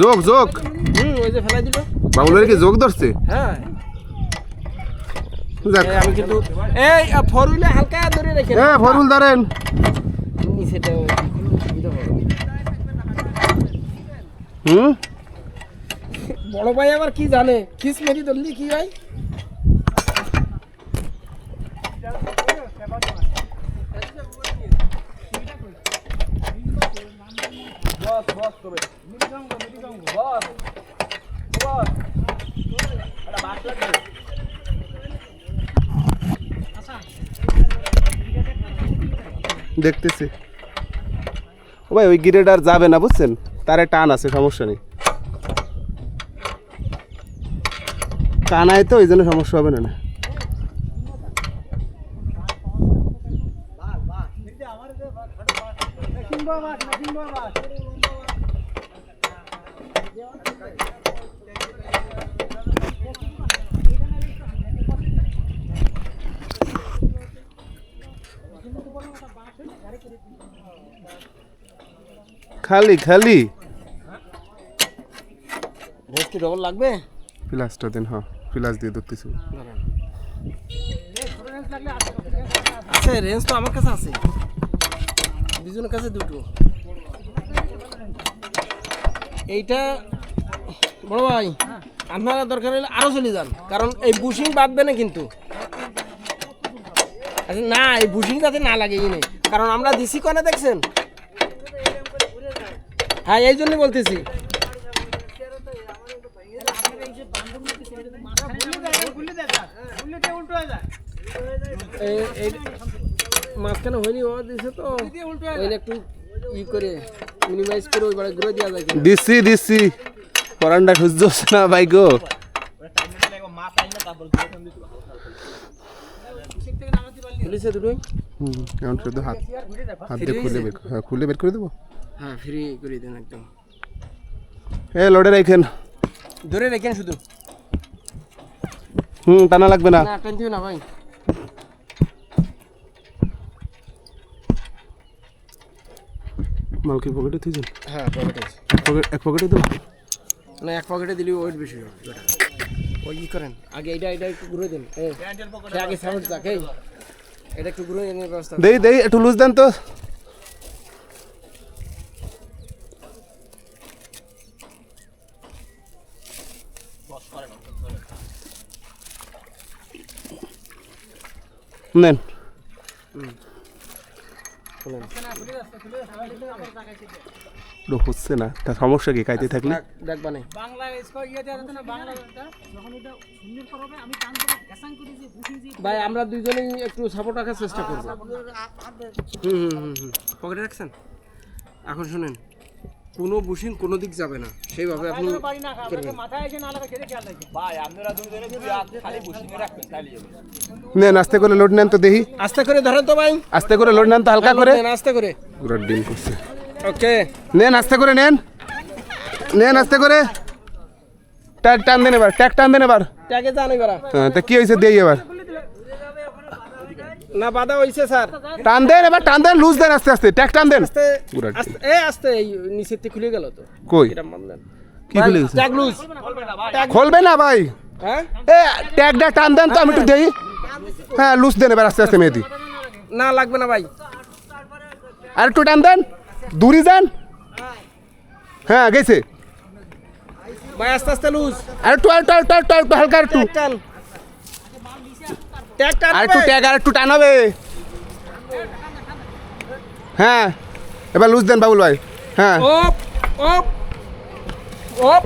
যোগ যোগ ওই যে ফেলাই দিল বাবুলের কি যোগ ধরছে? হ্যাঁ যাক আমি কিন্তু এই ফোর হুইলে হালকা ধরে রেখে হ্যাঁ ফরুল ধরেন নিচেটা সুবিধা হবে। বড় ভাই আবার কি জানে খিস মেরি ধরলি কি হয় দেখতেছি ও ভাই ওই গিরেড আর যাবে না বুঝছেন, তারে টান আছে, সমস্যা নেই, টানায় তো ওই জন্য সমস্যা হবে না। খালি খালি ভেস্টি ডবল লাগবে ফ্লাসটা দেন, হ্যাঁ ফ্লাস দিয়ে ধরতেছি। আছে রেঞ্জ তো আমার কাছে আছে, দুজনের কাছে দুটো। এইটা বড় ভাই আপনারা দরকার হলে আরো চলে যান, কারণ এই বুশিং বাঁধবে না কিন্তু। আচ্ছা না, এই বুশিং যাতে না লাগে এই নেই, কারণ আমরা দিছি কোনে দেখছেন। হ্যাঁ এই জন্যই বলতেছি। মাঝখানে হয়নি ও দিছে তো একটু ই করে মিনিমাইজ করে ওইবারে ঘুরে দেওয়া যায়। দিচ্ছি দিচ্ছি পরানটা খুঁজতে হচ্ছে না ভাই গো। খুলেছে দুটোই। এখন শুধু হাত হাত দিয়ে খুলে বের, হ্যাঁ খুলে বের করে দেবো। হ্যাঁ ফ্রি করে দেন একদম। লোডে রাখেন, ধরে রেখেন শুধু। টানা লাগবে না। না টেনশন না ভাই। মাল কি পকেটে থুইছেন? হ্যাঁ পকেটে আছে। এক পকেটে দেবো না এক পকেটে দিলে ওয়েট বেশি হবে। ওই কি করেন আগে এটা একটু ঘুরে দেন। আগে সাউন্ড যাক, এই এটা একটু ঘুরে এনে ব্যবস্থা দেই দেই একটু লুজ দেন তো। নেন হচ্ছে না, তা সমস্যা কি কাইতে থাকলে দেখবা না। ভাই আমরা দুইজনেই একটু সাপোর্ট রাখার চেষ্টা করবো। পকেটে রাখছেন। এখন শুনেন, কোনো বুশিং কোনো দিক যাবে না, সেইভাবে আপনি নেন আস্তে করে লোড নেন তো দেখি। আস্তে করে ধরেন তো ভাই, আস্তে করে লোড নেন তো, হালকা করে আস্তে করে। পুরো ডিম করছে। ওকে নেন আস্তে করে নেন, নেন আস্তে করে। ট্যাগ টান দেন এবার, ট্যাগ টান দেন এবার। ট্যাগে যান এবার। হ্যাঁ তা কি হয়েছে দেই এবার। না বাধা হইছে স্যার। টান দেন এবার, টান দেন, লুজ দেন আস্তে আস্তে, ট্যাগ টান দেন। আস্তে আস্তে এই নিচের থেকে খুলে গেল তো। কই এটা মানলেন কি খুলে গেছে? ট্যাগ লুজ খুলবে না ভাই। হ্যাঁ এ ট্যাগটা টান দেন তো, আমি একটু দেই। হ্যাঁ লুজ দেন এবার আস্তে আস্তে মেহেদি। না লাগবে না ভাই, আর একটু টান দেন, দূরি যান। হ্যাঁ গেছে ভাই আস্তে আস্তে লুজ। আর একটু হালকা একটু টান ট্যাগ টান আর একটু ট্যাগ আর একটু টান হবে। হ্যাঁ এবার লুজ দেন বাবুল ভাই। হ্যাঁ অপ অপ অপ